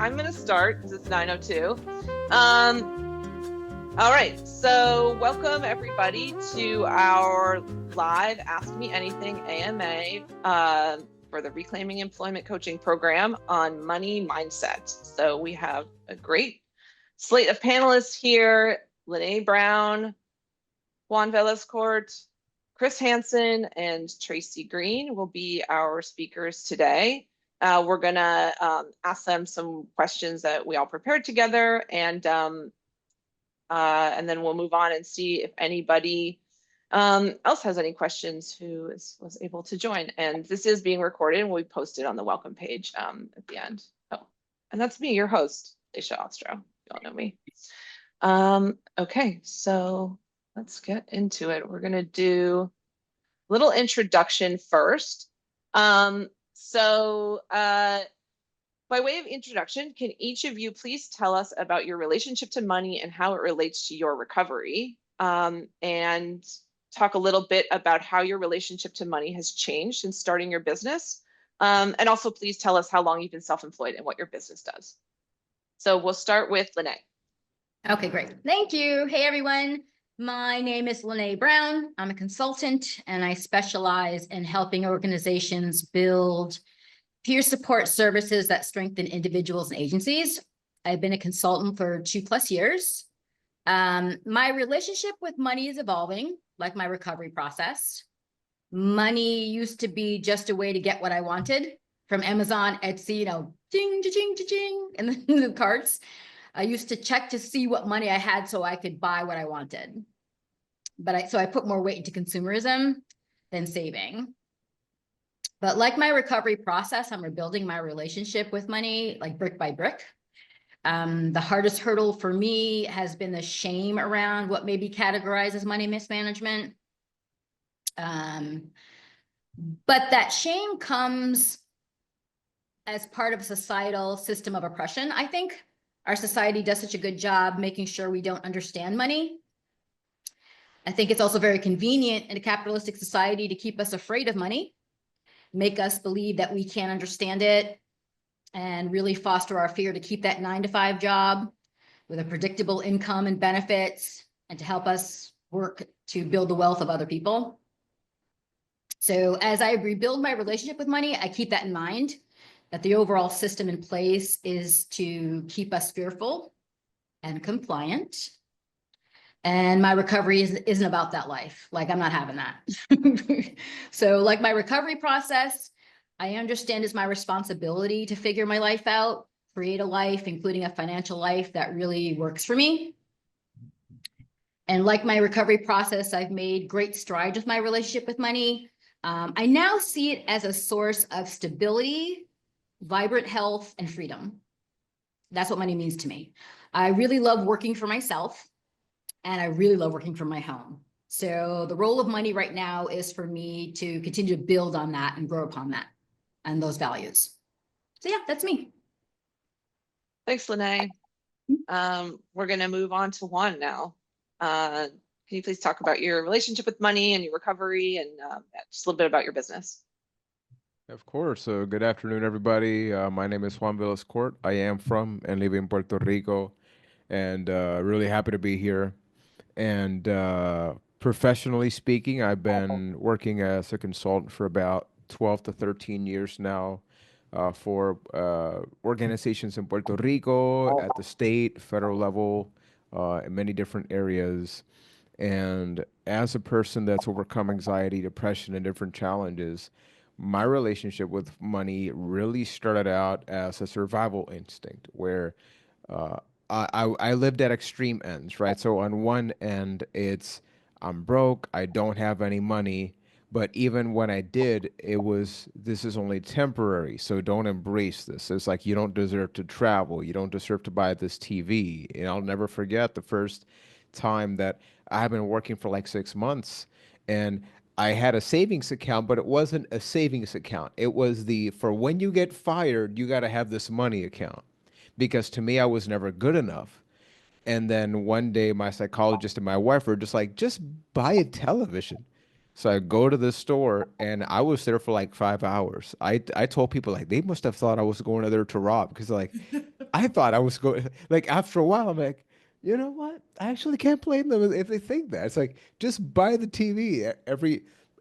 I'm going to start because it's 9:02. All right, so welcome everybody to our live Ask Me Anything AMA for the Reclaiming Employment Coaching Program on money mindset. So we have a great slate of panelists here: Lynnae Brown, Juan Velez-Court, Chris Hansen, and Tracy Green will be our speakers today. We're going to ask them some questions that we all prepared together, and then we'll move on and see if anybody else has any questions who was able to join. And this is being recorded and will be posted on the welcome page at the end. Oh, and that's me, your host, Laysha Ostrow. You all know me. Okay, so let's get into it. We're going to do a little introduction first. By way of introduction, can each of you please tell us about your relationship to money and how it relates to your recovery, and talk a little bit about how your relationship to money has changed since starting your business. And also please tell us how long you've been self-employed and what your business does. So we'll start with Lynnae. Okay, great. Thank you. Hey, everyone. My name is Lynnae Brown. I'm a consultant, and I specialize in helping organizations build peer support services that strengthen individuals and agencies. I've been a consultant for 2+ years. My relationship with money is evolving, like my recovery process. Money used to be just a way to get what I wanted from Amazon, Etsy, ding, ding, ding, ding, and then the carts. I used to check to see what money I had so I could buy what I wanted. So I put more weight into consumerism than saving. But like my recovery process, I'm rebuilding my relationship with money, like brick by brick. The hardest hurdle for me has been the shame around what may be categorized as money mismanagement. But that shame comes as part of a societal system of oppression. I think our society does such a good job making sure we don't understand money. I think it's also very convenient in a capitalistic society to keep us afraid of money, make us believe that we can't understand it, and really foster our fear to keep that 9-to-5 job with a predictable income and benefits, and to help us work to build the wealth of other people. So as I rebuild my relationship with money, I keep that in mind, that the overall system in place is to keep us fearful and compliant. And my recovery isn't about that life. Like, I'm not having that. So like my recovery process, I understand is my responsibility to figure my life out, create a life, including a financial life that really works for me. And like my recovery process, I've made great strides with my relationship with money. I now see it as a source of stability, vibrant health, and freedom. That's what money means to me. I really love working for myself. And I really love working from my home. So the role of money right now is for me to continue to build on that and grow upon that and those values. So yeah, that's me. Thanks, Lynnae. We're going to move on to Juan now. Can you please talk about your relationship with money and your recovery, and just a little bit about your business? Of course. So good afternoon, everybody. My name is Juan Velez-Court. I am from and live in Puerto Rico, and really happy to be here. And professionally speaking, I've been working as a consultant for about 12 to 13 years now for organizations in Puerto Rico, at the state, federal level, in many different areas. And as a person that's overcome anxiety, depression, and different challenges, my relationship with money really started out as a survival instinct where I lived at extreme ends, right? So on one end, it's I'm broke, I don't have any money, but even when I did, this is only temporary, so don't embrace this. It's like you don't deserve to travel, you don't deserve to buy this TV. And I'll never forget the first time that I've been working for like 6 months, and I had a savings account, but it wasn't a savings account. It was for when you get fired, you got to have this money account, because to me, I was never good enough. And then one day, my psychologist and my wife were just like, just buy a television. So I go to the store, and I was there for like 5 hours. I told people, like, they must have thought I was going there to rob, because like I thought I was going, like, after a while, I'm like, you know what? I actually can't blame them if they think that. It's like, just buy the TV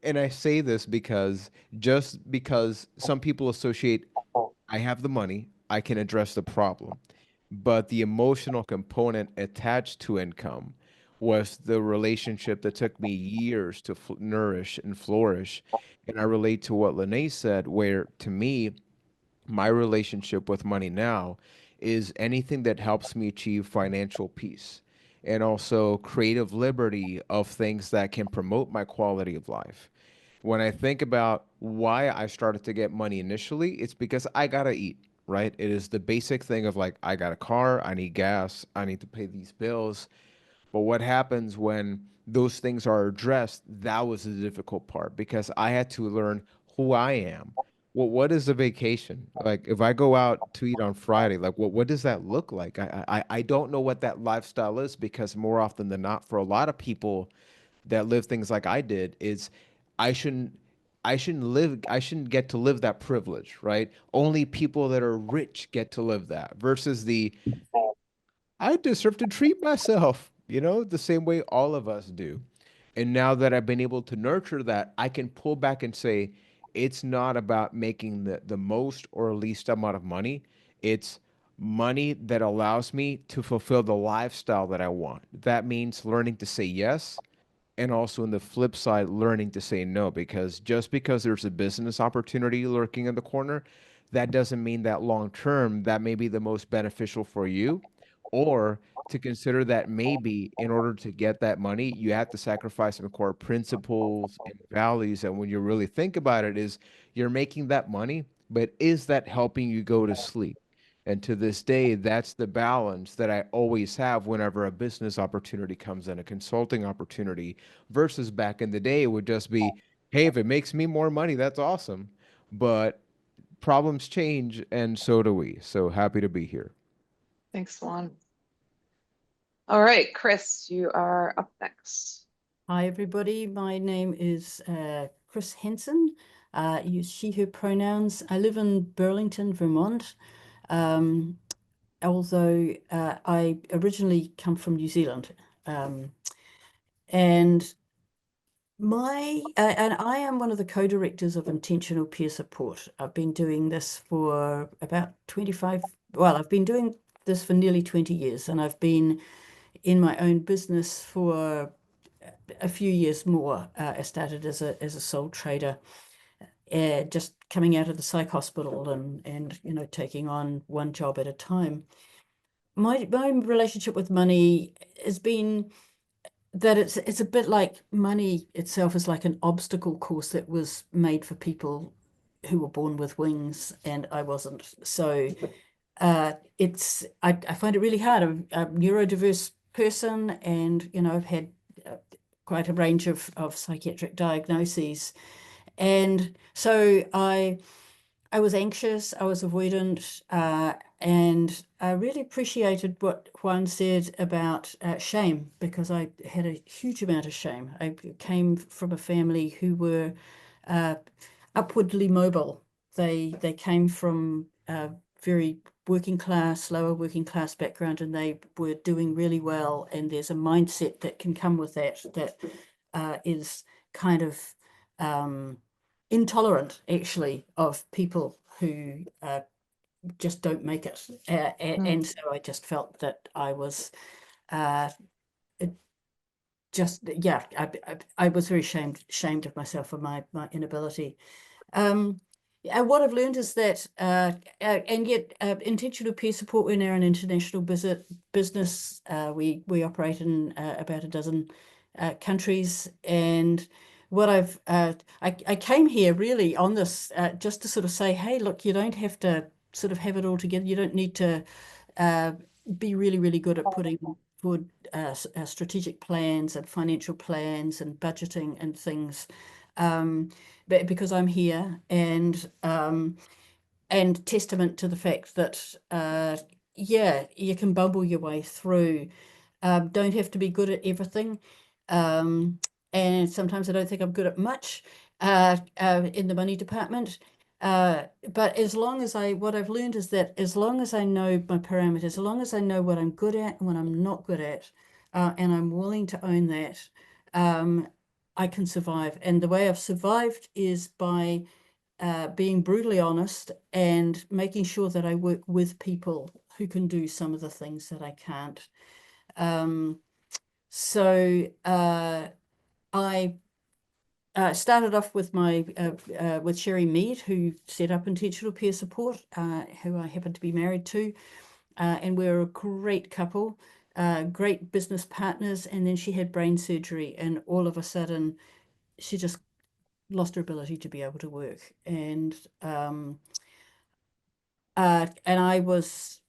and I say this because just because some people associate I have the money, I can address the problem. But the emotional component attached to income was the relationship that took me years to nourish and flourish. And I relate to what Lynnae said, where to me, my relationship with money now is anything that helps me achieve financial peace and also creative liberty of things that can promote my quality of life. When I think about why I started to get money initially, it's because I gotta eat, right? It is the basic thing of like, I got a car, I need gas, I need to pay these bills. But what happens when those things are addressed? That was the difficult part because I had to learn who I am. Well, what is a vacation? Like if I go out to eat on Friday, like what does that look like? I don't know what that lifestyle is because more often than not, for a lot of people that live things like I did, is I shouldn't I shouldn't get to live that privilege, right? Only people that are rich get to live that versus the I deserve to treat myself, the same way all of us do. And now that I've been able to nurture that, I can pull back and say, it's not about making the most or least amount of money. It's money that allows me to fulfill the lifestyle that I want. That means learning to say yes and also on the flip side, learning to say no, because just because there's a business opportunity lurking in the corner, that doesn't mean that long term that may be the most beneficial for you, or to consider that maybe in order to get that money, you have to sacrifice some core principles and values. And when you really think about it, is you're making that money, but is that helping you go to sleep? And to this day, that's the balance that I always have whenever a business opportunity comes in, a consulting opportunity, versus back in the day, it would just be, hey, if it makes me more money, that's awesome. But problems change, and so do we. So happy to be here. Thanks, Juan. All right, Chris, you are up next. Hi, everybody. My name is Chris Hansen. Use she, her pronouns. I live in Burlington, Vermont. Although I originally come from New Zealand. And I am one of the co-directors of Intentional Peer Support. I've been doing this for about 25, well, I've been doing this for nearly 20 years, and I've been in my own business for a few years more. I started as a sole trader, just coming out of the psych hospital and taking on one job at a time. My relationship with money has been that it's a bit like money itself is like an obstacle course that was made for people who were born with wings, and I wasn't. So I find it really hard. I'm a neurodiverse person, and I've had quite a range of psychiatric diagnoses, and so I was anxious, I was avoidant, and I really appreciated what Juan said about shame, because I had a huge amount of shame. I came from a family who were upwardly mobile. They came from a very lower working class background, and they were doing really well. And there's a mindset that can come with that is kind of intolerant, actually, of people who just don't make it. And so I just felt that I was I was very shamed of myself for my inability. And what I've learned is that, and yet intentional peer support, we're now an international business. We operate in about a dozen countries. And what I came here really on this just to sort of say, hey, look, you don't have to sort of have it all together. You don't need to be really, really good at putting forward strategic plans and financial plans and budgeting and things. But because I'm here, and testament to the fact that you can bumble your way through. Don't have to be good at everything, and sometimes I don't think I'm good at much in the money department. But as long as what I've learned is that as long as I know my parameters, as long as I know what I'm good at and what I'm not good at, and I'm willing to own that, I can survive. And the way I've survived is by being brutally honest and making sure that I work with people who can do some of the things that I can't. So I started off with with Sherry Mead, who set up Intentional Peer Support, who I happen to be married to, and we're a great couple, great business partners. And then she had brain surgery, and all of a sudden, she just lost her ability to be able to work, and I was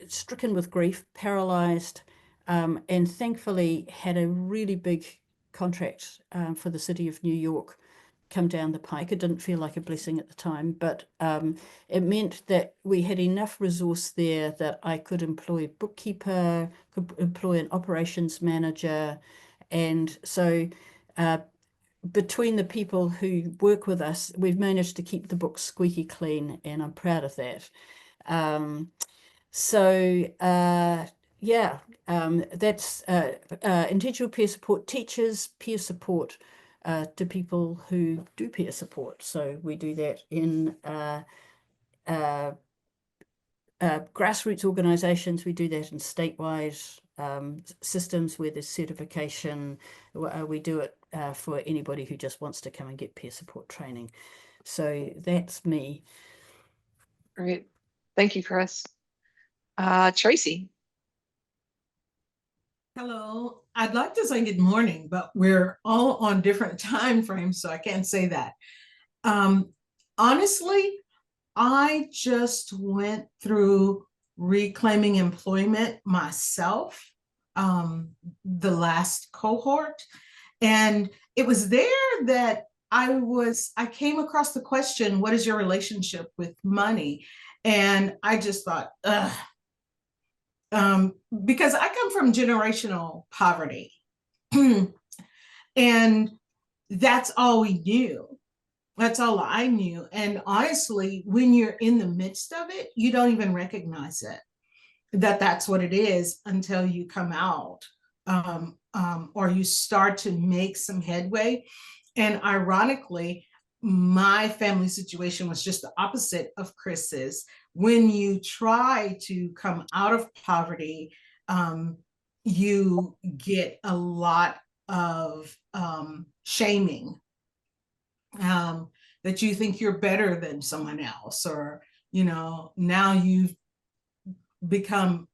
stricken with grief, paralyzed, and thankfully had a really big contract for the city of New York come down the pike. It didn't feel like a blessing at the time, but it meant that we had enough resource there that I could employ a bookkeeper, could employ an operations manager. And so between the people who work with us, we've managed to keep the books squeaky clean, and I'm proud of that. Yeah, that's intentional peer support teaches peer support to people who do peer support. So we do that in grassroots organizations. We do that in statewide systems where there's certification. We do it for anybody who just wants to come and get peer support training. So that's me. Great. Thank you, Chris. Tracy. Hello. I'd like to say good morning, but we're all on different time frames, so I can't say that. Honestly, I just went through reclaiming employment myself, the last cohort, and it was there that I came across the question, what is your relationship with money? And I just thought, ugh. Because I come from generational poverty, and that's all we knew. That's all I knew. And honestly, when you're in the midst of it, you don't even recognize it, that that's what it is until you come out, or you start to make some headway. And ironically, my family situation was just the opposite of Chris's. When you try to come out of poverty, you get a lot of shaming, that you think you're better than someone else, or, now you've become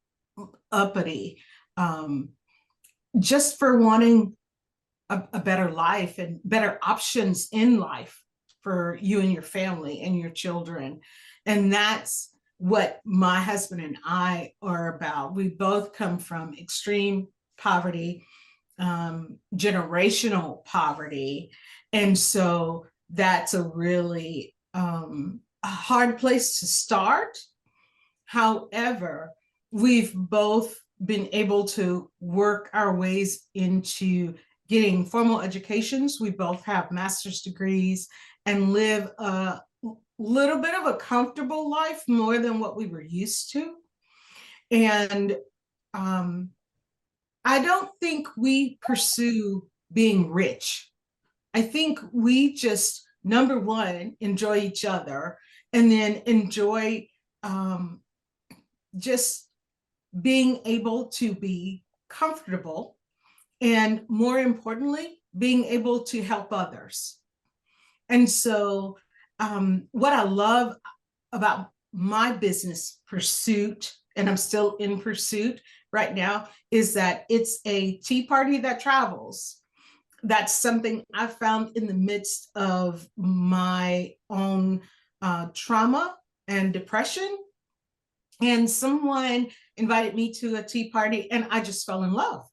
uppity, just for wanting a better life and better options in life for you and your family and your children. And that's what my husband and I are about. We both come from extreme poverty, generational poverty. And so that's a really a hard place to start. However, we've both been able to work our ways into getting formal educations. We both have master's degrees and live a little bit of a comfortable life, more than what we were used to. And I don't think we pursue being rich. I think we just, number one, enjoy each other, and then enjoy just being able to be comfortable, and more importantly, being able to help others. And so what I love about my business pursuit, and I'm still in pursuit right now, is that it's a tea party that travels. That's something I found in the midst of my own trauma and depression. And someone invited me to a tea party, and I just fell in love.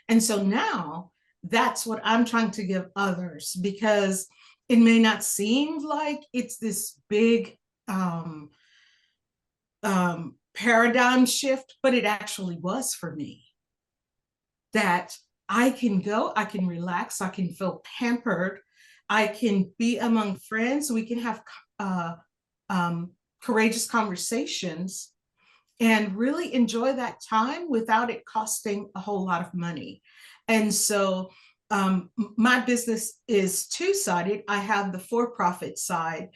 And so now that's what I'm trying to give others, because it may not seem like it's this big paradigm shift, but it actually was for me. That I can go, I can relax, I can feel pampered, I can be among friends, we can have courageous conversations and really enjoy that time without it costing a whole lot of money. And so my business is two-sided. I have the for-profit side,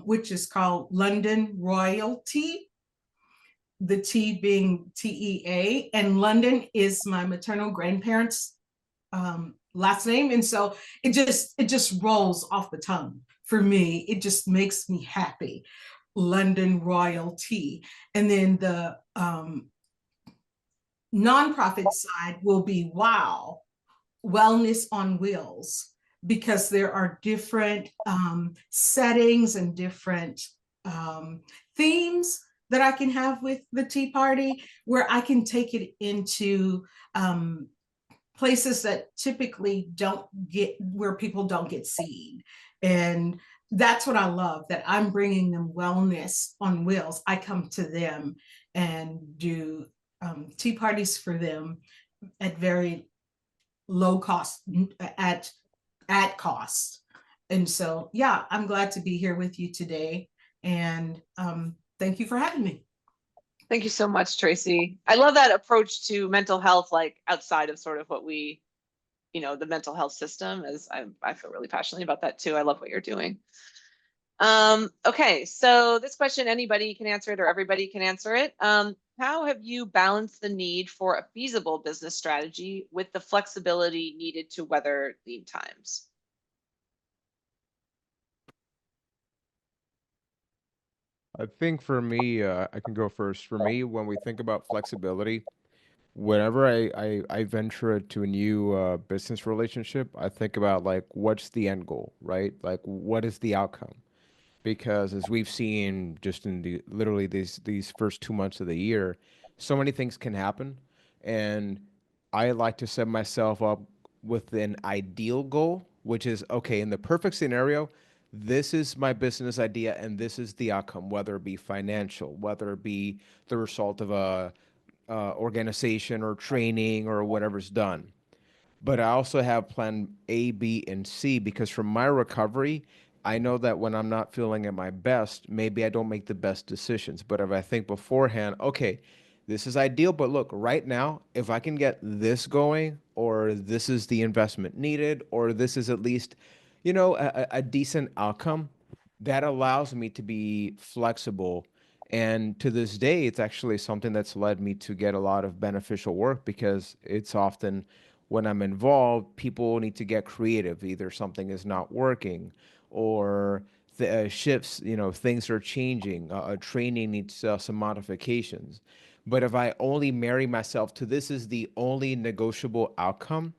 which is called London Royalty, the T being TEA, and London is my maternal grandparents' last name. And so it just rolls off the tongue for me. It just makes me happy. London Royalty. And then the nonprofit side will be WOW, Wellness on Wheels, because there are different settings and different themes that I can have with the Tea Party, where I can take it into places that typically where people don't get seen. And that's what I love, that I'm bringing them wellness on wheels. I come to them and do tea parties for them at very low cost, at cost. And so, yeah, I'm glad to be here with you today. And thank you for having me. Thank you so much, Tracy. I love that approach to mental health, like outside of sort of what we, the mental health system is. I feel really passionately about that too. I love what you're doing. Okay, so this question, anybody can answer it or everybody can answer it. How have you balanced the need for a feasible business strategy with the flexibility needed to weather lean times? I think for me, I can go first. For me, when we think about flexibility, whenever I venture into a new business relationship, I think about like what's the end goal, right? Like what is the outcome? Because as we've seen just in the literally these first 2 months of the year, so many things can happen, and I like to set myself up with an ideal goal, which is okay, in the perfect scenario, this is my business idea and this is the outcome, whether it be financial, whether it be the result of a organization or training or whatever's done. But I also have plan A, B, and C because from my recovery, I know that when I'm not feeling at my best, maybe I don't make the best decisions. But if I think beforehand, okay, this is ideal, but look, right now, if I can get this going, or this is the investment needed, or this is at least, a decent outcome, that allows me to be flexible. And to this day, it's actually something that's led me to get a lot of beneficial work because it's often when I'm involved, people need to get creative. Either something is not working or the shifts, things are changing. Training needs some modifications. But if I only marry myself to this is the only negotiable outcome,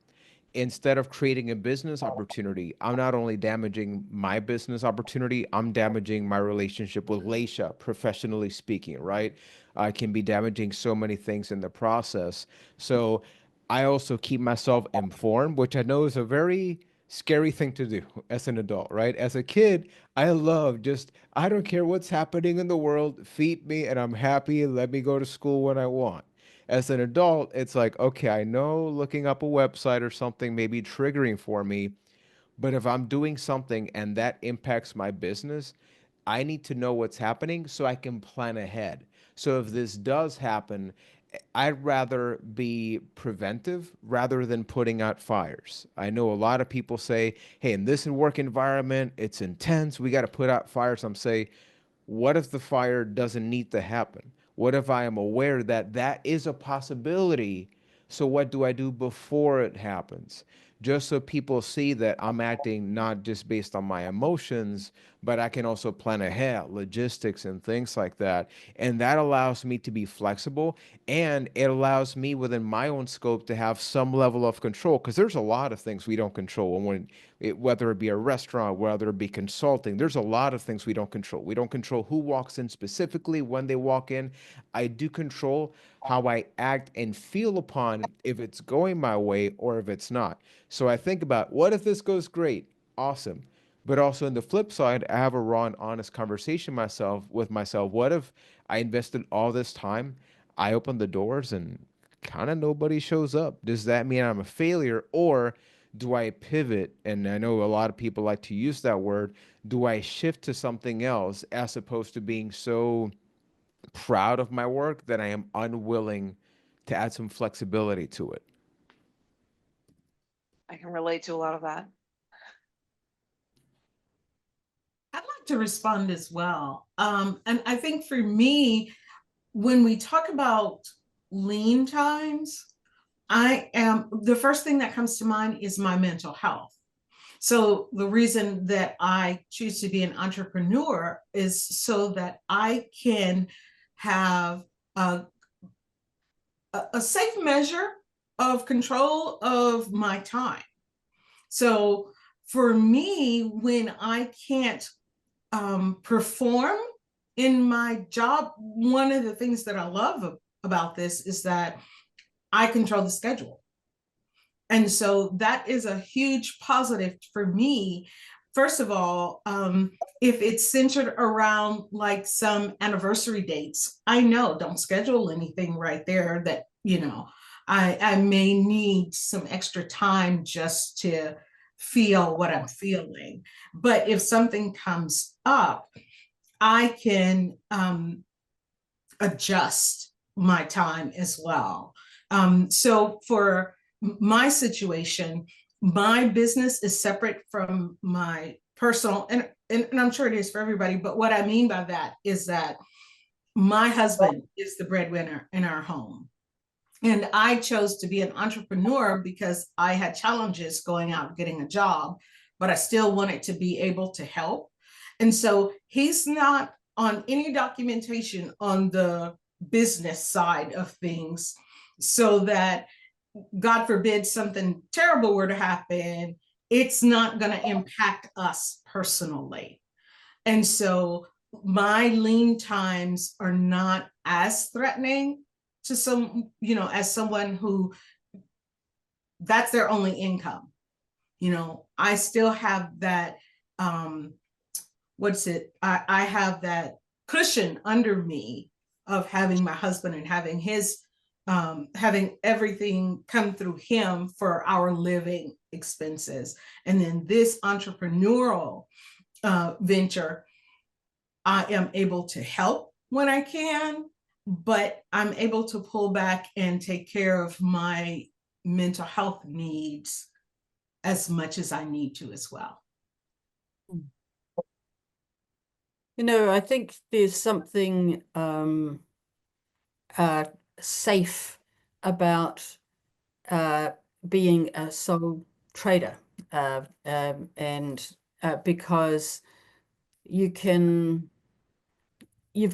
instead of creating a business opportunity, I'm not only damaging my business opportunity, I'm damaging my relationship with Laysha, professionally speaking, right? I can be damaging so many things in the process. So I also keep myself informed, which I know is a very scary thing to do as an adult, right? As a kid, I love just, I don't care what's happening in the world, feed me and I'm happy, let me go to school when I want. As an adult, it's like, okay, I know looking up a website or something may be triggering for me, but if I'm doing something and that impacts my business, I need to know what's happening so I can plan ahead. So if this does happen, I'd rather be preventive rather than putting out fires. I know a lot of people say, hey, in this work environment, it's intense. We got to put out fires. I'm saying, what if the fire doesn't need to happen? What if I am aware that that is a possibility? So what do I do before it happens? Just so people see that I'm acting not just based on my emotions, but I can also plan ahead, logistics and things like that. And that allows me to be flexible, and it allows me within my own scope to have some level of control because there's a lot of things we don't control. Whether it be a restaurant, whether it be consulting, there's a lot of things we don't control. We don't control who walks in specifically, when they walk in. I do control how I act and feel upon if it's going my way or if it's not. So I think about what if this goes great? Awesome. But also on the flip side, I have a raw and honest conversation with myself. What if I invested all this time, I open the doors and kind of nobody shows up? Does that mean I'm a failure, or do I pivot? And I know a lot of people like to use that word. Do I shift to something else as opposed to being so proud of my work that I am unwilling to add some flexibility to it? I can relate to a lot of that. I'd like to respond as well. And I think for me, when we talk about lean times, the first thing that comes to mind is my mental health. So the reason that I choose to be an entrepreneur is so that I can have a safe measure of control of my time. So for me, when I can't perform in my job, one of the things that I love about this is that I control the schedule. And so that is a huge positive for me. First of all, if it's centered around like some anniversary dates, I know don't schedule anything right there that, I may need some extra time just to feel what I'm feeling. But if something comes up, I can adjust my time as well. So for my situation, my business is separate from my personal, and I'm sure it is for everybody, but what I mean by that is that my husband is the breadwinner in our home. And I chose to be an entrepreneur because I had challenges going out getting a job, but I still wanted to be able to help. And so he's not on any documentation on the business side of things, so that God forbid something terrible were to happen, it's not going to impact us personally. And so my lean times are not as threatening to as someone who that's their only income. I still have that, I have that cushion under me of having my husband and having his having everything come through him for our living expenses. And then this entrepreneurial venture, I am able to help when I can, but I'm able to pull back and take care of my mental health needs as much as I need to as well. I think there's something safe about being a sole trader, and because you've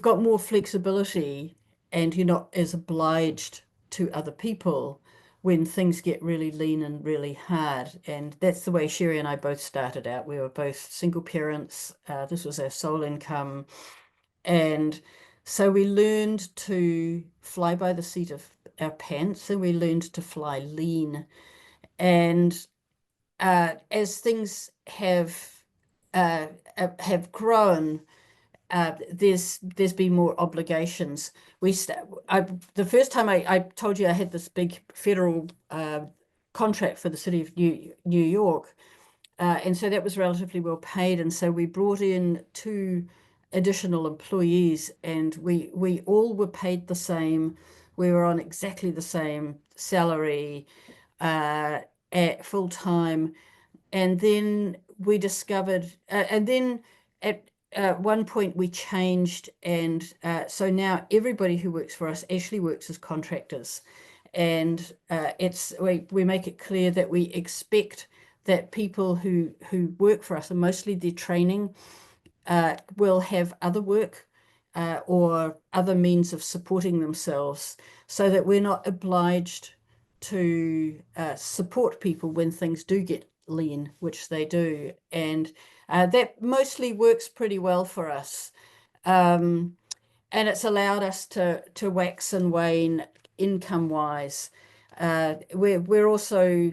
got more flexibility and you're not as obliged to other people when things get really lean and really hard. And that's the way Sherry and I both started out. We were both single parents. This was our sole income. And so we learned to fly by the seat of our pants, and we learned to fly lean. And as things have grown, there's been more obligations. The first time I told you I had this big federal contract for the city of New York, and so that was relatively well paid. And so we brought in 2 additional employees, and we all were paid the same. We were on exactly the same salary at full time. And then we discovered, and then at one point we changed, and so now everybody who works for us actually works as contractors. And we make it clear that we expect that people who work for us, and mostly their training, will have other work or other means of supporting themselves, so that we're not obliged to support people when things do get lean, which they do. And that mostly works pretty well for us. And it's allowed us to wax and wane income-wise. We're also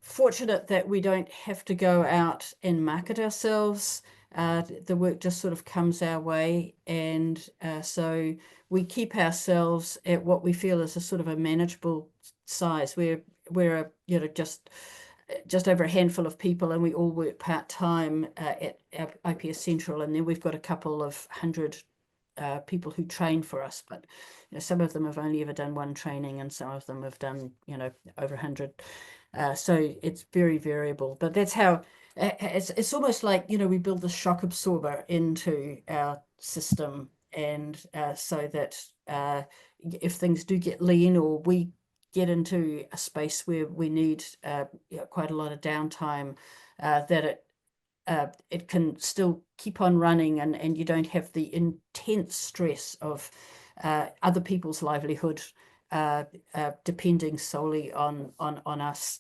fortunate that we don't have to go out and market ourselves. The work just sort of comes our way, and so we keep ourselves at what we feel is a sort of a manageable size. We're just just over a handful of people, and we all work part-time at IPS Central, and then we've got a couple of hundred people who train for us, but some of them have only ever done one training, and some of them have done over 100. So it's very variable, but that's how it's almost like we build the shock absorber into our system, and so that if things do get lean, or we get into a space where we need quite a lot of downtime, that it can still keep on running, and you don't have the intense stress of other people's livelihood depending solely on us.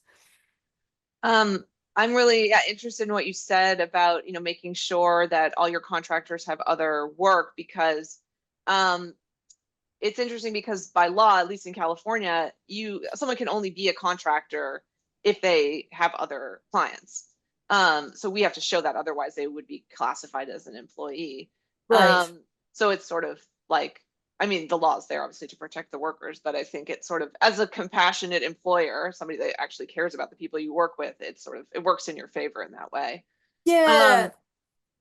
I'm really interested in what you said about making sure that all your contractors have other work, because it's interesting, because by law, at least in California, someone can only be a contractor if they have other clients. So we have to show that, otherwise they would be classified as an employee. Right. So it's sort of like, the law is there obviously to protect the workers, but I think it's sort of, as a compassionate employer, somebody that actually cares about the people you work with, it works in your favor in that way. Yeah.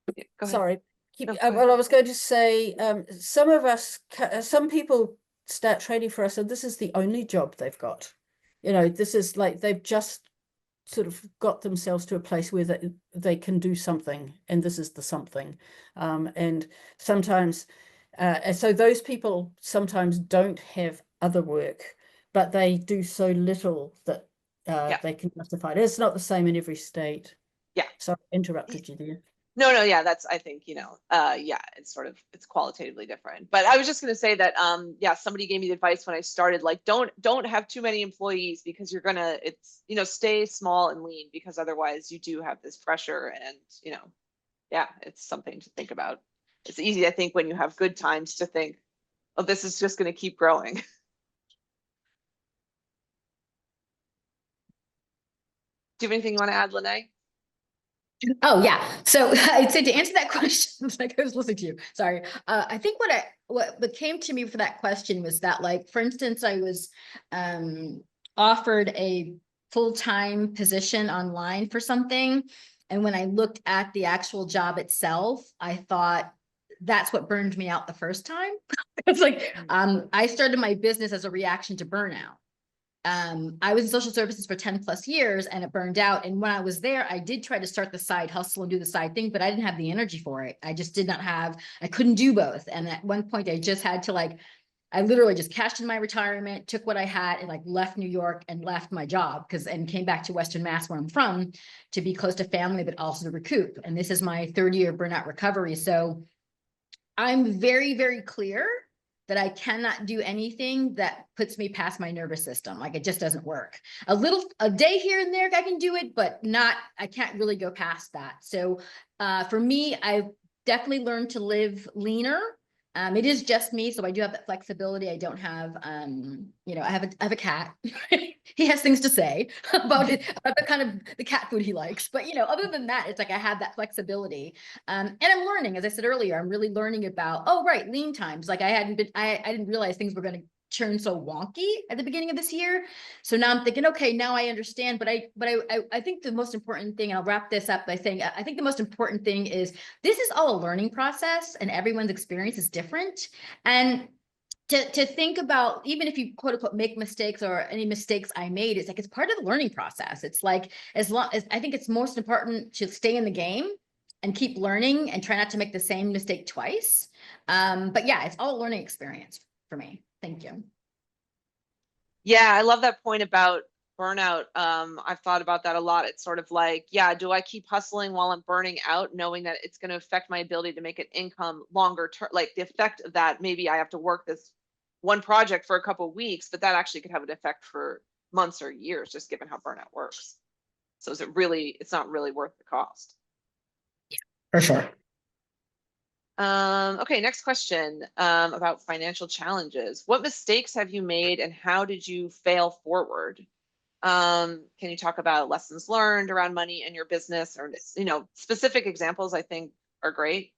Go ahead. Sorry. No, go Well, I was going to say, some people start training for us, and this is the only job they've got. This is like they've just sort of got themselves to a place where they can do something, and this is the something. And sometimes, so those people sometimes don't have other work, but they do so little that they can justify it. It's not the same in every state. Yeah. Sorry, I interrupted you there. No, yeah, that's, I think, it's qualitatively different. But I was just going to say that, somebody gave me the advice when I started, like, don't have too many employees, because you're going to, stay small and lean, because otherwise you do have this pressure, and, it's something to think about. It's easy, I think, when you have good times to think, oh, this is just going to keep growing. Do you have anything you want to add, Lynnae? Oh yeah. So I'd say, to answer that question, it's like I was listening to you. Sorry. I think what came to me for that question was that, like, for instance, I was offered a full-time position online for something, and when I looked at the actual job itself, I thought that's what burned me out the first time. It's like I started my business as a reaction to burnout. I was in social services for 10 plus years, and it burned out. And when I was there, I did try to start the side hustle and do the side thing, but I didn't have the energy for it. I just did not have, I couldn't do both. And at one point I just had to, I literally just cashed in my retirement, took what I had, and left New York and left my job, and came back to Western Mass, where I'm from, to be close to family, but also to recoup. And this is my third year of burnout recovery. So I'm very, very clear that I cannot do anything that puts me past my nervous system. It just doesn't work. A day here and there, I can do it, but I can't really go past that. So for me, I've definitely learned to live leaner. It is just me, so I do have that flexibility. I don't have, I have a cat. He has things to say about it, about the kind of the cat food he likes. But other than that, it's like I have that flexibility. And I'm learning, as I said earlier, I'm really learning about, lean times. I didn't realize things were going to turn so wonky at the beginning of this year. So now I'm thinking, okay, now I understand. But I think the most important thing, and I'll wrap this up by saying, I think the most important thing is, this is all a learning process, and everyone's experience is different. And to think about, even if you quote unquote make mistakes, or any mistakes I made, it's it's part of the learning process. It's as long as, I think it's most important to stay in the game and keep learning, and try not to make the same mistake twice. But yeah, it's all a learning experience for me. Thank you. Yeah, I love that point about burnout. I've thought about that a lot. It's sort of like, do I keep hustling while I'm burning out, knowing that it's going to affect my ability to make an income longer term? The effect of that, maybe I have to work this one project for a couple of weeks, but that actually could have an effect for months or years, just given how burnout works. So it's not really worth the cost. Yeah, for sure. Okay, next question about financial challenges. What mistakes have you made, and how did you fail forward? Can you talk about lessons learned around money and your business, or specific examples? I think are great,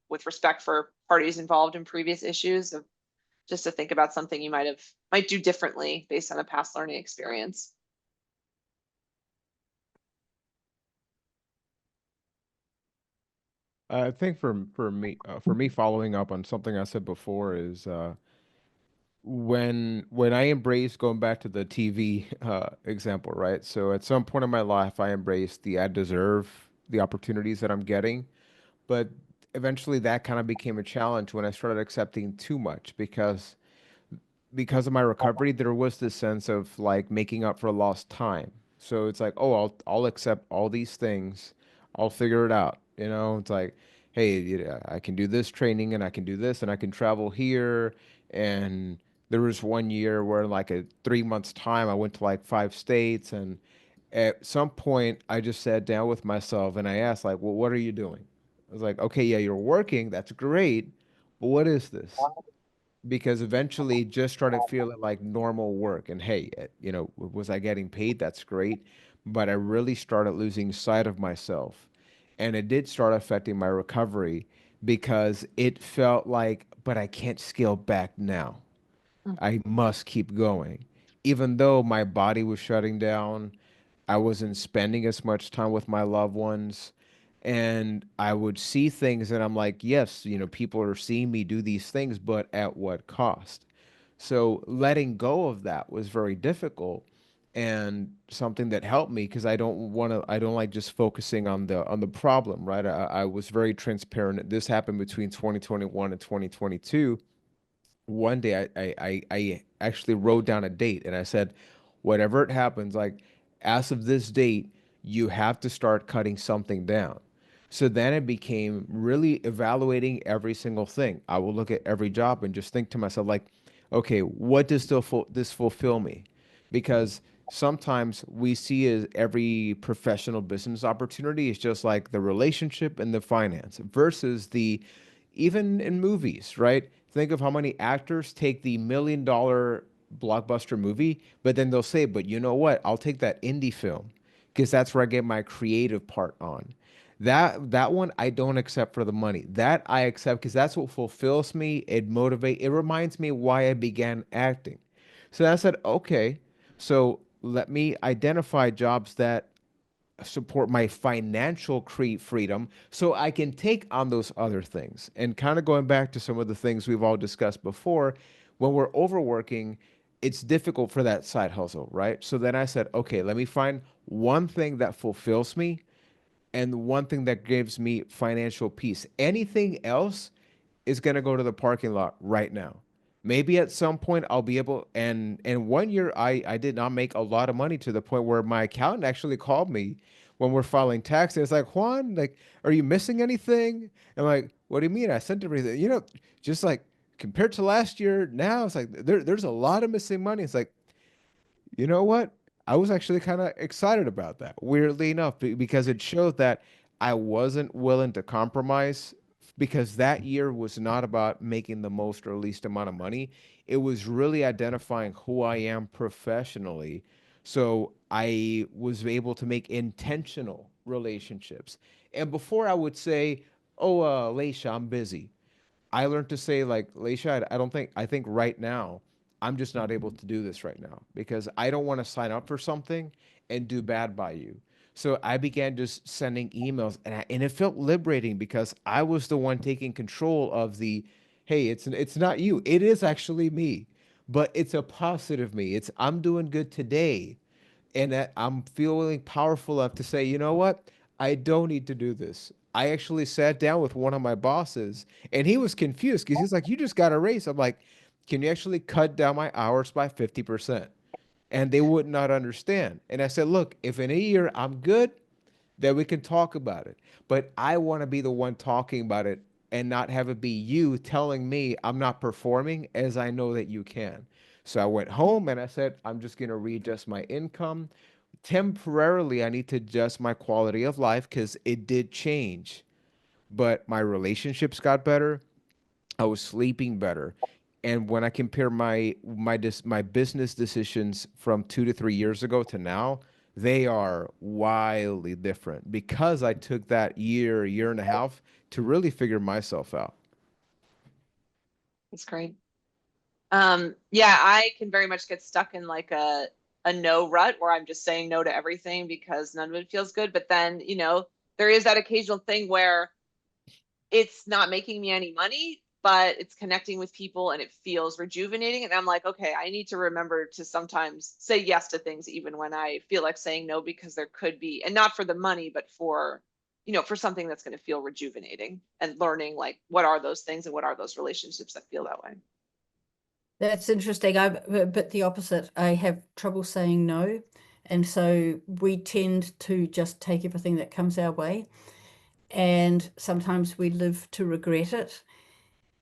with respect for parties involved in previous issues, of just to think about something you might do differently based on a past learning experience. I think for me, following up on something I said before is when I embraced going back to the TV example, right? So at some point in my life, I embraced the I deserve the opportunities that I'm getting, but eventually that kind of became a challenge when I started accepting too much because of my recovery, there was this sense of like making up for lost time. So it's like, oh, I'll accept all these things. I'll figure it out. You know, it's like, hey, I can do this training and I can do this and I can travel here. And there was one year where in like a 3 months time, I went to like 5 states. And at some point, I just sat down with myself and I asked, like, well, what are you doing? I was like, okay, yeah, you're working. That's great. But what is this? Because eventually it just started feeling like normal work. And hey, was I getting paid? That's great. But I really started losing sight of myself. And it did start affecting my recovery because it felt like, but I can't scale back now. I must keep going. Even though my body was shutting down, I wasn't spending as much time with my loved ones. And I would see things and I'm like, yes, people are seeing me do these things, but at what cost? So letting go of that was very difficult and something that helped me because I don't like just focusing on the problem, right? I was very transparent. This happened between 2021 and 2022. One day I actually wrote down a date and I said, whatever it happens, like as of this date, you have to start cutting something down. So then it became really evaluating every single thing. I will look at every job and just think to myself, like, okay, what does this fulfill me? Because sometimes we see as every professional business opportunity is just like the relationship and the finance versus the even in movies, right? Think of how many actors take the $1 million blockbuster movie, but then they'll say, but you know what? I'll take that indie film because that's where I get my creative part on. That one I don't accept for the money. That I accept because that's what fulfills me. It reminds me why I began acting. So I said, okay, so let me identify jobs that support my financial freedom so I can take on those other things. And kind of going back to some of the things we've all discussed before, when we're overworking, it's difficult for that side hustle, right? So then I said, okay, let me find one thing that fulfills me and one thing that gives me financial peace. Anything else is going to go to the parking lot right now. Maybe at some point I'll be able and one year I did not make a lot of money to the point where my accountant actually called me when we're filing taxes. It's like, Juan, like, are you missing anything? I'm like, what do you mean? I sent everything. Just like compared to last year, now it's like there's a lot of missing money. It's like, you know what? I was actually kind of excited about that, weirdly enough, because it showed that I wasn't willing to compromise because that year was not about making the most or least amount of money. It was really identifying who I am professionally. So I was able to make intentional relationships. And before I would say, oh, Laysha, I'm busy. I learned to say like, Laysha, I think right now I'm just not able to do this right now because I don't want to sign up for something and do bad by you. So I began just sending emails and it felt liberating because I was the one taking control of the, hey, it's not you. It is actually me, but it's a positive me. It's I'm doing good today and that I'm feeling powerful enough to say, you know what? I don't need to do this. I actually sat down with one of my bosses and he was confused because he's like, you just got a raise. I'm like, can you actually cut down my hours by 50%? And they would not understand. And I said, look, if in a year I'm good, then we can talk about it. But I want to be the one talking about it and not have it be you telling me I'm not performing as I know that you can. So I went home and I said, I'm just going to readjust my income. Temporarily, I need to adjust my quality of life because it did change, but my relationships got better. I was sleeping better. And when I compare my business decisions from 2 to 3 years ago to now, they are wildly different because I took that year and a half to really figure myself out. That's great. Yeah, I can very much get stuck in like a no rut where I'm just saying no to everything because none of it feels good. But then, there is that occasional thing where it's not making me any money, but it's connecting with people and it feels rejuvenating. And I'm like, okay, I need to remember to sometimes say yes to things, even when I feel like saying no, because there could be, and not for the money, but for, for something that's going to feel rejuvenating, and learning like, what are those things and what are those relationships that feel that way. That's interesting. I'm a bit the opposite. I have trouble saying no. And so we tend to just take everything that comes our way. And sometimes we live to regret it.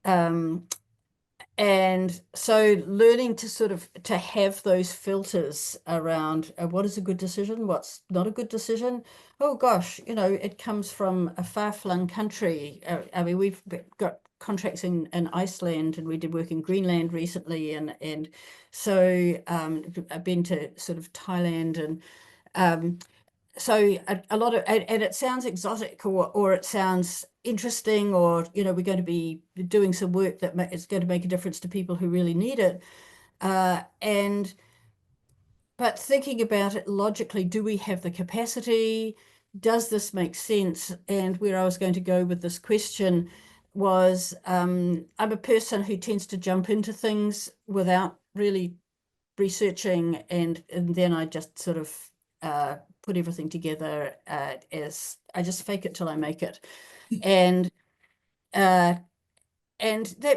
And so learning to sort of to have those filters around what is a good decision, what's not a good decision. Oh gosh, it comes from a far-flung country. I mean, we've got contracts in Iceland, and we did work in Greenland recently, and so I've been to sort of Thailand, and so a lot of, and it sounds exotic, or it sounds interesting, or we're going to be doing some work that is going to make a difference to people who really need it, but thinking about it logically, do we have the capacity? Does this make sense? And where I was going to go with this question was, I'm a person who tends to jump into things without really researching, and then I just sort of put everything together as I just fake it till I make it. And that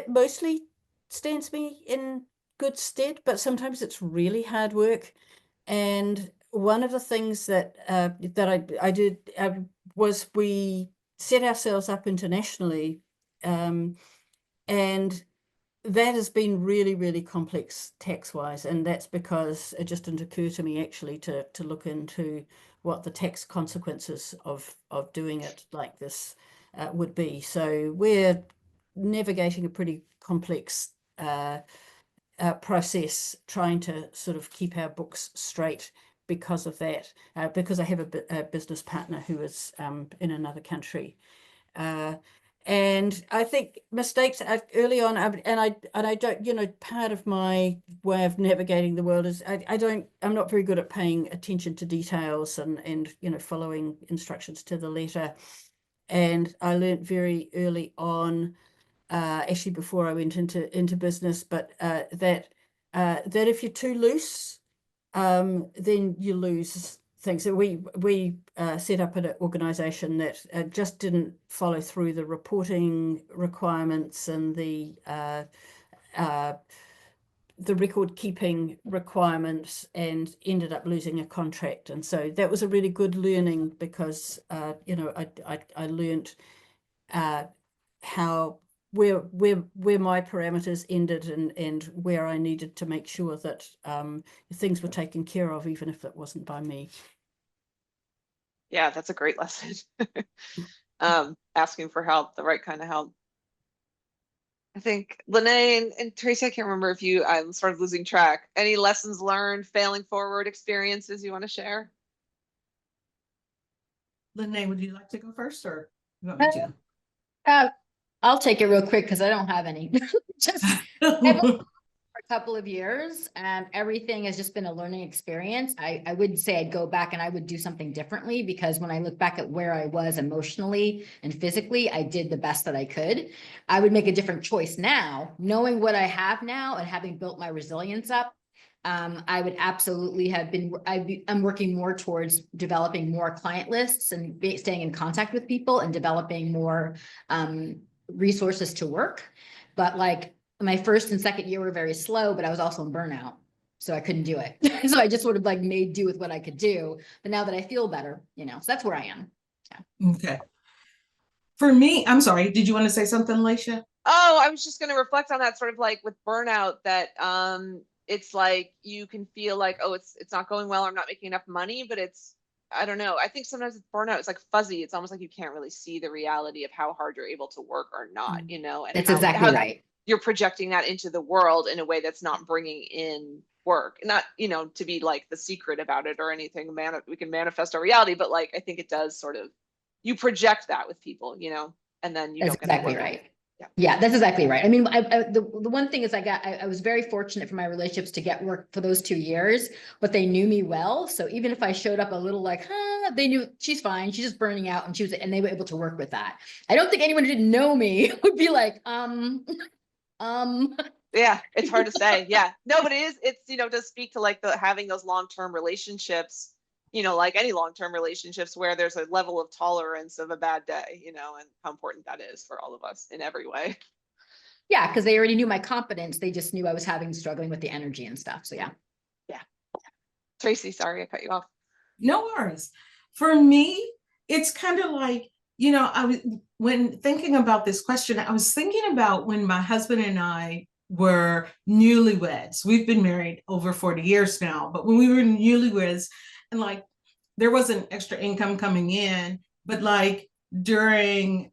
mostly stands me in good stead, but sometimes it's really hard work. And one of the things that I did was we set ourselves up internationally, and that has been really, really complex tax-wise, and that's because it just didn't occur to me actually to look into what the tax consequences of doing it like this would be. So we're navigating a pretty complex process, trying to sort of keep our books straight because of that, because I have a business partner who is in another country. And I think mistakes early on, and I don't, part of my way of navigating the world is I'm not very good at paying attention to details and following instructions to the letter. And I learned very early on, actually before I went into business, but that if you're too loose, then you lose things. So we set up an organization that just didn't follow through the reporting requirements and the record keeping requirements, and ended up losing a contract. And so that was a really good learning, because I learned how where my parameters ended, and where I needed to make sure that things were taken care of, even if it wasn't by me. Yeah, that's a great lesson. Asking for help, the right kind of help. I think Lynnae and Tracy, I can't remember if I'm sort of losing track. Any lessons learned, failing forward experiences you want to share? Lynnae, would you like to go first, or you want me to? I'll take it real quick because I don't have any. Just for a couple of years, and everything has just been a learning experience. I wouldn't say I'd go back and I would do something differently, because when I look back at where I was emotionally and physically, I did the best that I could. I would make a different choice now, knowing what I have now and having built my resilience up. I would absolutely have been, I'm working more towards developing more client lists and staying in contact with people and developing more resources to work. But like, my first and second year were very slow, but I was also in burnout, so I couldn't do it. So I just sort of like made do with what I could do. But now that I feel better, so that's where I am. Yeah. Okay. For me, I'm sorry, did you want to say something, Laysha? Oh, I was just going to reflect on that, sort of like with burnout, that it's like you can feel like, oh, it's not going well, or I'm not making enough money, but I don't know. I think sometimes it's burnout, it's like fuzzy. It's almost like you can't really see the reality of how hard you're able to work or not, and that's exactly right. You're projecting that into the world in a way that's not bringing in work. Not, to be like the secret about it or anything, we can manifest our reality, but like, I think it does sort of, you project that with people, and then you That's don't get exactly right. Yeah, that's exactly right. I mean, the one thing is I was very fortunate for my relationships to get work for those 2 years, but they knew me well. So even if I showed up a little like, they knew she's fine. She's just burning out, and they were able to work with that. I don't think anyone who didn't know me would be like, Yeah, it's hard to say. Yeah, no, but it's, to speak to like having those long-term relationships, like any long-term relationships where there's a level of tolerance of a bad day, and how important that is for all of us in every way. Yeah, because they already knew my competence. They just knew I was struggling with the energy and stuff. So yeah. Yeah. Tracy, sorry I cut you off. No worries. For me, it's kind of like, when thinking about this question, I was thinking about when my husband and I were newlyweds. We've been married over 40 years now, but when we were newlyweds, and like there wasn't extra income coming in, but like during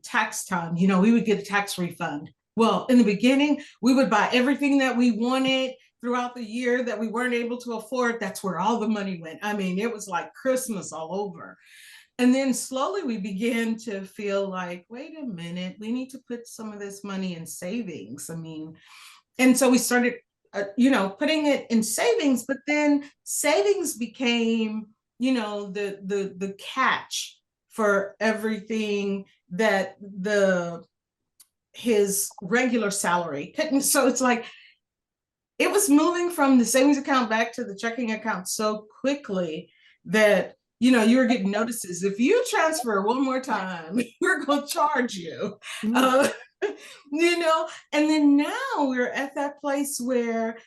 tax time, we would get a tax refund. Well, in the beginning, we would buy everything that we wanted throughout the year that we weren't able to afford. That's where all the money went. I mean, it was like Christmas all over. And then slowly we began to feel like, wait a minute, we need to put some of this money in savings. I mean, and so we started, putting it in savings, but then savings became, the catch for everything that his regular salary couldn't. So it's like, it was moving from the savings account back to the checking account so quickly that, you were getting notices. If you transfer one more time, we're going to charge you. And then now we're at that place where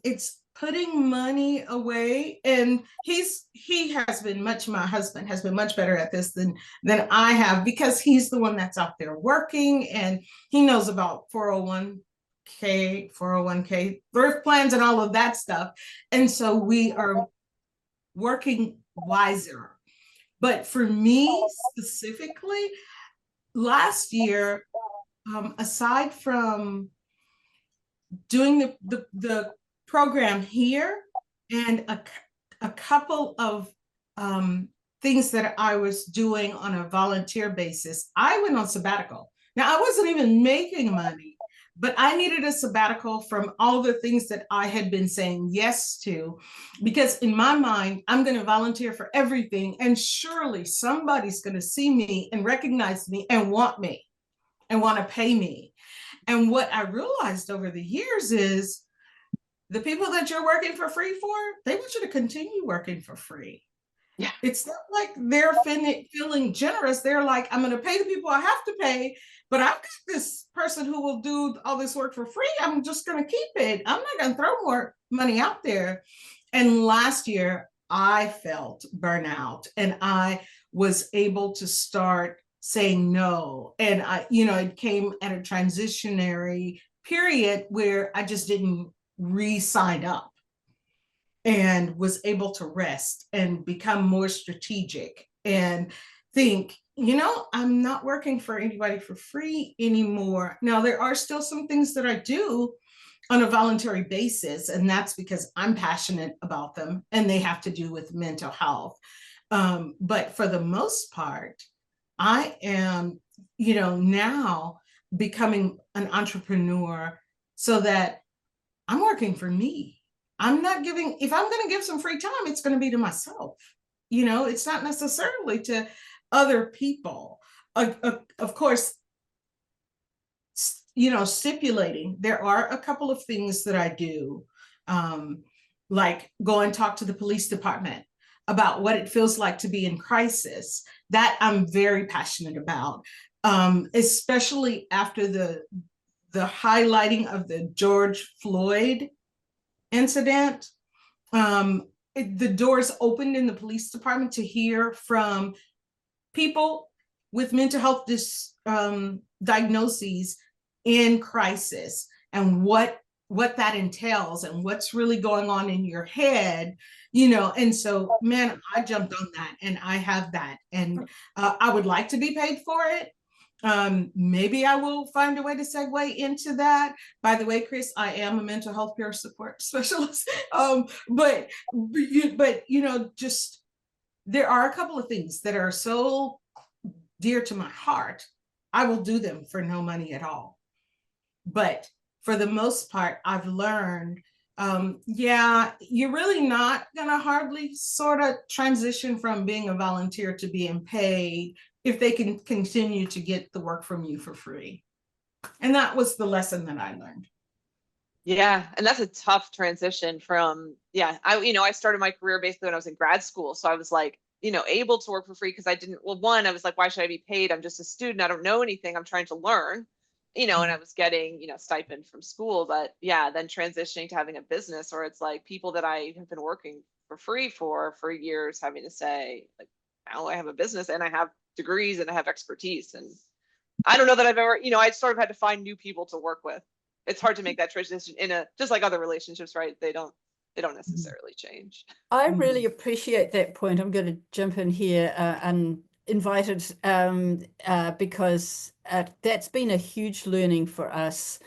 it's putting money away. And my husband has been much better at this than I have, because he's the one that's out there working, and he knows about 401k, birth plans, and all of that stuff. And so we are working wiser. But for me specifically, last year, aside from doing the program here and a couple of things that I was doing on a volunteer basis, I went on sabbatical. Now, I wasn't even making money, but I needed a sabbatical from all the things that I had been saying yes to, because in my mind, I'm going to volunteer for everything. And surely somebody's going to see me and recognize me and want to pay me. And what I realized over the years is the people that you're working for free for, they want you to continue working for free. Yeah. It's not like they're feeling generous. They're like, I'm going to pay the people I have to pay, but I've got this person who will do all this work for free. I'm just going to keep it. I'm not going to throw more money out there. And last year, I felt burnout, and I was able to start saying no. And it came at a transitionary period where I just didn't re-sign up, and was able to rest and become more strategic and think, I'm not working for anybody for free anymore. Now, there are still some things that I do on a voluntary basis, and that's because I'm passionate about them and they have to do with mental health. But for the most part, I am, now becoming an entrepreneur so that I'm working for me. I'm not giving, if I'm going to give some free time, it's going to be to myself. It's not necessarily to other people. Of course, stipulating, there are a couple of things that I do, like go and talk to the police department about what it feels like to be in crisis. That I'm very passionate about, especially after the highlighting of the George Floyd incident. The doors opened in the police department to hear from people with mental health diagnoses in crisis, and what that entails and what's really going on in your head, and so, man, I jumped on that, and I have that, and I would like to be paid for it. Maybe I will find a way to segue into that. By the way, Chris, I am a mental health peer support specialist. But just there are a couple of things that are so dear to my heart I will do them for no money at all. But for the most part, I've learned, yeah, you're really not going to hardly sort of transition from being a volunteer to being paid if they can continue to get the work from you for free. And that was the lesson that I learned. Yeah, and that's a tough transition from, yeah, I started my career basically when I was in grad school. So I was like, able to work for free because I didn't, well, one, I was like, why should I be paid? I'm just a student. I don't know anything. I'm trying to learn, and I was getting, stipend from school. But yeah, then transitioning to having a business, or it's like people that I have been working for free for years having to say, like, now I have a business and I have degrees and I have expertise. And I don't know that I've ever, I sort of had to find new people to work with. It's hard to make that transition just like other relationships, right? They don't necessarily change. I really appreciate that point. I'm going to jump in here uninvited because that's been a huge learning for us,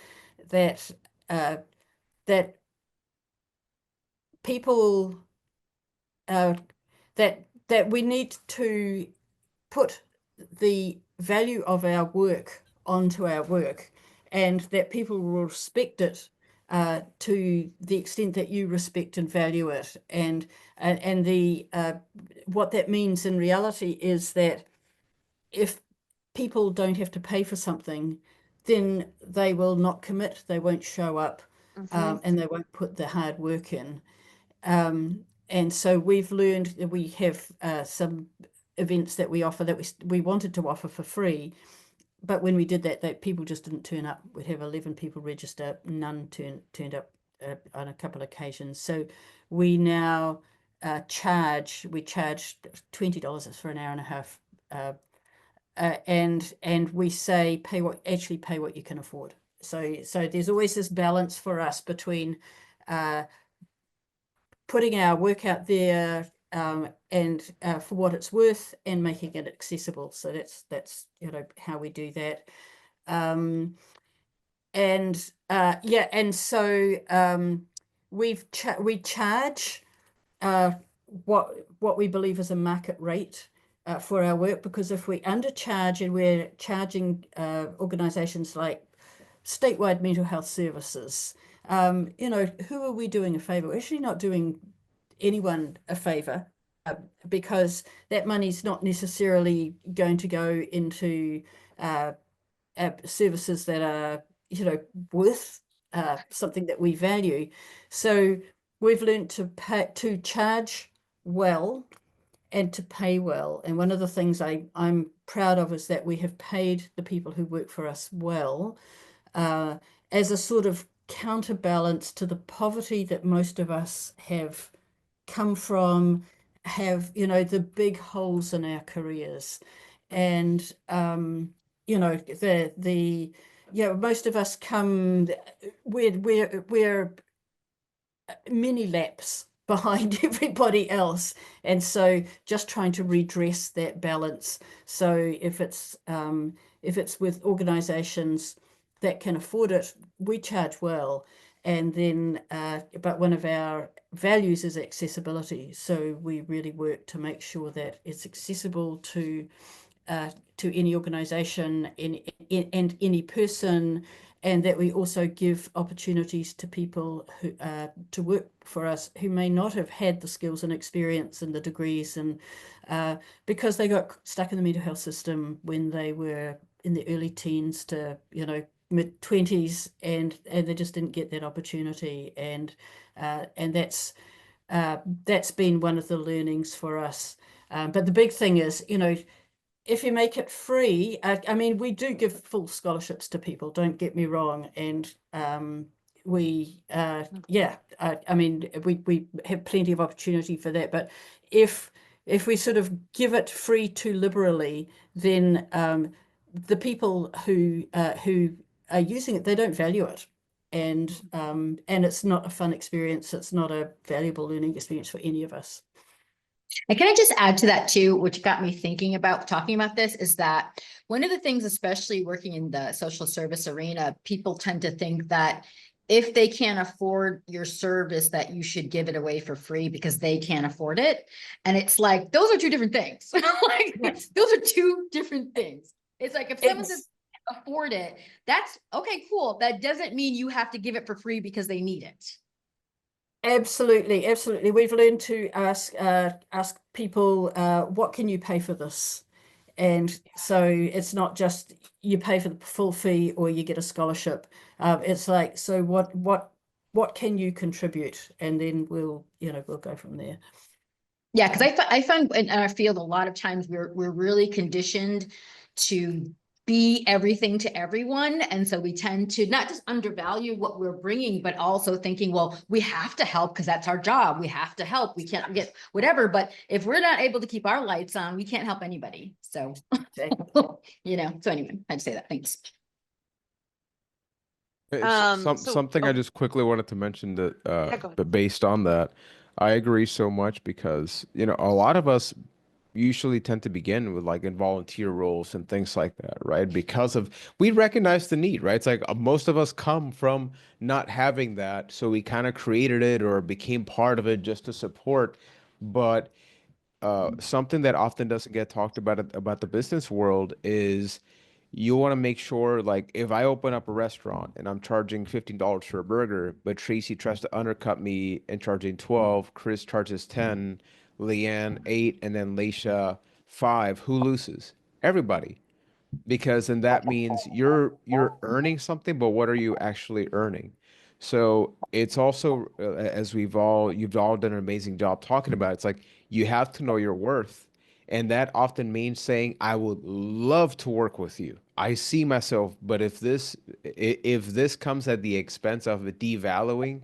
that that people that we need to put the value of our work onto our work, and that people will respect it to the extent that you respect and value it. And the what that means in reality is that if people don't have to pay for something, then they will not commit, they won't show up, and they won't put the hard work in. And so we've learned that we have some events that we offer that we wanted to offer for free, but when we did that people just didn't turn up. We'd have 11 people register, none turned up on a couple of occasions. So we now charge $20 for an hour and a half, and we say pay what you can afford. So there's always this balance for us between putting our work out there and for what it's worth, and making it accessible. So that's how we do that. We charge what we believe is a market rate for our work, because if we undercharge and we're charging organizations like statewide mental health services, who are we doing a favor? We're actually not doing anyone a favor, because that money's not necessarily going to go into services that are worth something that we value. So we've learned to charge well and to pay well. And one of the things I'm proud of is that we have paid the people who work for us well, as a sort of counterbalance to the poverty that most of us have come from, have the big holes in our careers. And most of us come, we're many laps behind everybody else, and so just trying to redress that balance. So if it's with organizations that can afford it, we charge well. And then but one of our values is accessibility, so we really work to make sure that it's accessible to any organization and any person, and that we also give opportunities to people who to work for us who may not have had the skills and experience and the degrees, and because they got stuck in the mental health system when they were in the early teens to mid-20s, and they just didn't get that opportunity. And that's been one of the learnings for us. But the big thing is, if you make it free, I mean, we do give full scholarships to people, don't get me wrong. And we have plenty of opportunity for that. But if we sort of give it free too liberally, then the people who are using it, they don't value it. And it's not a fun experience. It's not a valuable learning experience for any of us. And can I just add to that too, which got me thinking about talking about this, is that one of the things, especially working in the social service arena, people tend to think that if they can't afford your service, that you should give it away for free because they can't afford it. And it's like, those are two different things. Those are two different things. It's like if someone says afford it, that's okay, cool. That doesn't mean you have to give it for free because they need it. Absolutely, absolutely. We've learned to ask people, what can you pay for this? And so it's not just you pay for the full fee or you get a scholarship. It's like, so what can you contribute? And then we'll go from there. Yeah, because I find in our field a lot of times we're really conditioned to be everything to everyone, and so we tend to not just undervalue what we're bringing, but also thinking, well, we have to help because that's our job. We have to help. We can't get whatever. But if we're not able to keep our lights on, we can't help anybody. So, So anyway, I'd say that. Thanks. Something I just quickly wanted to mention that, go ahead. but based on that, I agree so much because, a lot of us usually tend to begin with like in volunteer roles and things like that, right? Because we recognize the need, right? It's like most of us come from not having that, so we kind of created it or became part of it just to support. But something that often doesn't get talked about the business world is you want to make sure, like, if I open up a restaurant and I'm charging $15 for a burger, but Tracy tries to undercut me and charging 12, Chris charges 10, Leanne 8, and then Laysha 5, who loses? Everybody. Because then that means you're earning something, but what are you actually earning? So it's also, as you've all done an amazing job talking about, it's like you have to know your worth. And that often means saying, I would love to work with you. I see myself, but if this comes at the expense of devaluing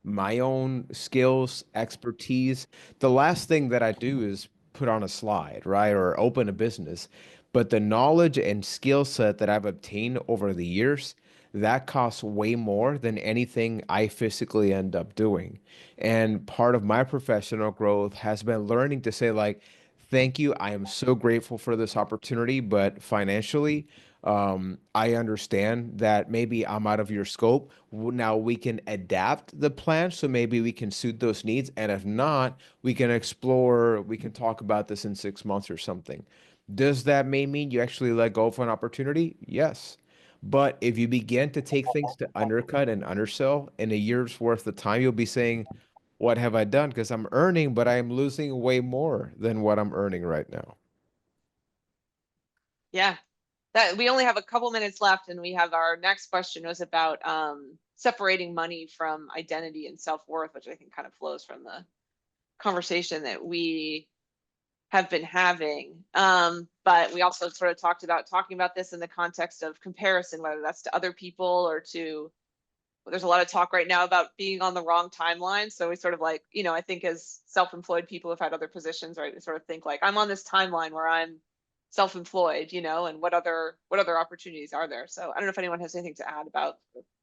my own skills, expertise, the last thing that I do is put on a slide, right? Or open a business. But the knowledge and skill set that I've obtained over the years, that costs way more than anything I physically end up doing. And part of my professional growth has been learning to say, like, thank you. I am so grateful for this opportunity, but financially, I understand that maybe I'm out of your scope. Now we can adapt the plan so maybe we can suit those needs. And if not, we can explore, we can talk about this in 6 months or something. Does that may mean you actually let go of an opportunity? Yes. But if you begin to take things to undercut and undersell in a year's worth of time, you'll be saying, what have I done? Because I'm earning, but I'm losing way more than what I'm earning right now. Yeah, that we only have a couple minutes left, and we have our next question was about separating money from identity and self-worth, which I think kind of flows from the conversation that we have been having. But we also sort of talked about talking about this in the context of comparison, whether that's to other people or to, there's a lot of talk right now about being on the wrong timeline. So we sort of like, I think as self-employed people have had other positions, right? We sort of think like, I'm on this timeline where I'm self-employed, and what other opportunities are there? So I don't know if anyone has anything to add about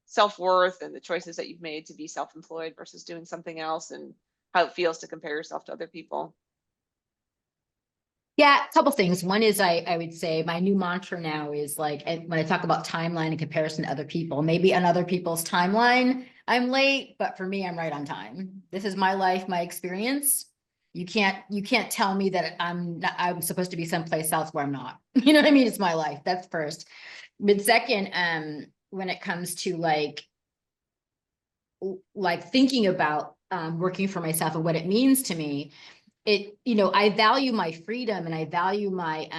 self-worth and the choices that you've made to be self-employed versus doing something else and how it feels to compare yourself to other people. Yeah, a couple things. One is I would say my new mantra now is like, and when I talk about timeline in comparison to other people, maybe on other people's timeline, I'm late, but for me, I'm right on time. This is my life, my experience. You can't tell me that I'm supposed to be someplace else where I'm not. You know what I mean? It's my life. That's first. But second, when it comes to like thinking about working for myself and what it means to me, I value my freedom and I value my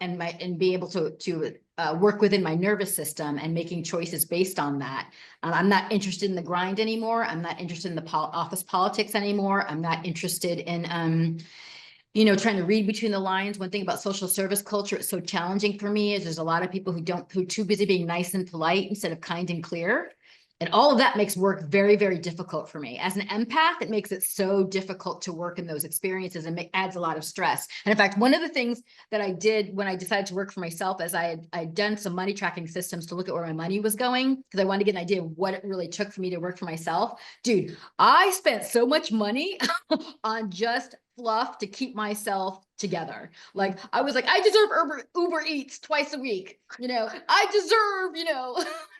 and be able to work within my nervous system and making choices based on that. I'm not interested in the grind anymore. I'm not interested in the office politics anymore. I'm not interested in trying to read between the lines. One thing about social service culture, it's so challenging for me, is there's a lot of people who are too busy being nice and polite instead of kind and clear. And all of that makes work very, very difficult for me. As an empath, it makes it so difficult to work in those experiences and adds a lot of stress. And in fact, one of the things that I did when I decided to work for myself is I'd done some money tracking systems to look at where my money was going, because I wanted to get an idea of what it really took for me to work for myself. Dude, I spent so much money on just fluff to keep myself together. Like I was like, I deserve Uber Eats twice a week. I deserve,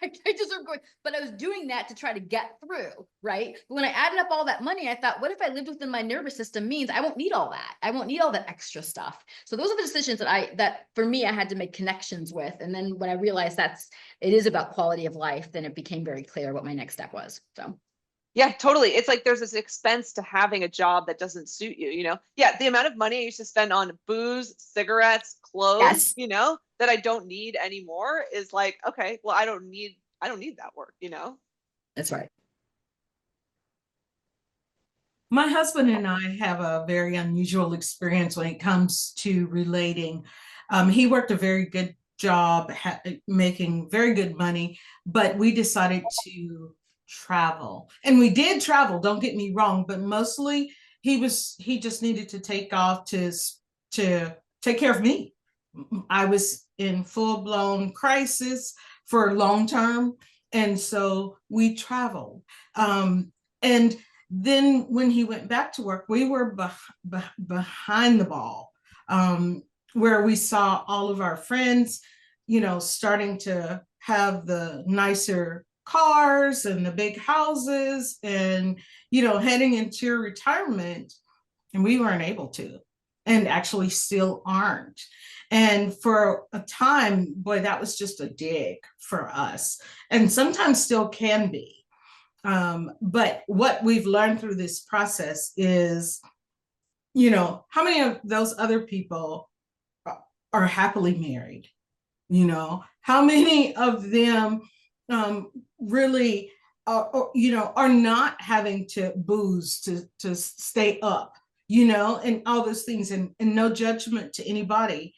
I deserve going, but I was doing that to try to get through. Right. But when I added up all that money, I thought, what if I lived within my nervous system means I won't need all that. I won't need all that extra stuff. So those are the decisions that for me, I had to make connections with. And then when I realized it is about quality of life, then it became very clear what my next step was. So. Yeah, totally. It's like there's this expense to having a job that doesn't suit you, Yeah, the amount of money I used to spend on booze, cigarettes, clothes, Yes. That I don't need anymore is like, okay, well, I don't need that work, That's right. My husband and I have a very unusual experience when it comes to relating. He worked a very good job, making very good money, but we decided to travel. And we did travel, don't get me wrong, but mostly he just needed to take off to take care of me. I was in full-blown crisis for long term. And so we traveled. And then when he went back to work, we were behind the ball, where we saw all of our friends, starting to have the nicer cars and the big houses and, heading into retirement. And we weren't able to, and actually still aren't. And for a time, boy, that was just a dig for us, and sometimes still can be. But what we've learned through this process is, how many of those other people are happily married? How many of them really, are not having to booze to stay up, and all those things, and no judgment to anybody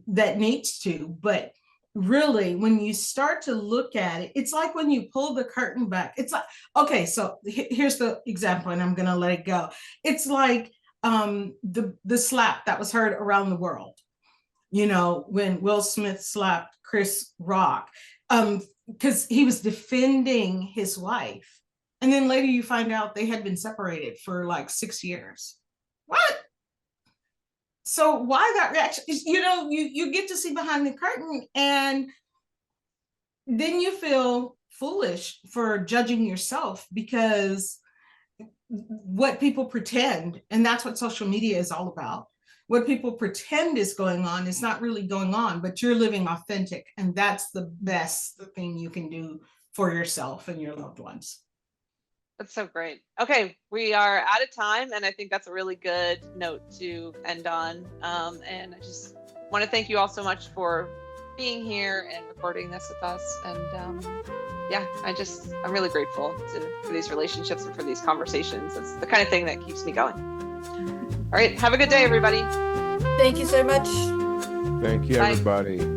that needs to, but really, when you start to look at it, it's like when you pull the curtain back, it's like, okay, so here's the example, and I'm going to let it go. It's like the slap that was heard around the world, when Will Smith slapped Chris Rock, because he was defending his wife. And then later you find out they had been separated for like 6 years. What? So why that reaction? You get to see behind the curtain, and then you feel foolish for judging yourself, because what people pretend, and that's what social media is all about, what people pretend is going on is not really going on, but you're living authentic, and that's the best thing you can do for yourself and your loved ones. That's so great. Okay, we are out of time, and I think that's a really good note to end on. And I just want to thank you all so much for being here and recording this with us. And yeah, I'm really grateful for these relationships and for these conversations. It's the kind of thing that keeps me going. All right, have a good day, everybody. Thank you so much. Thank you, Bye. everybody.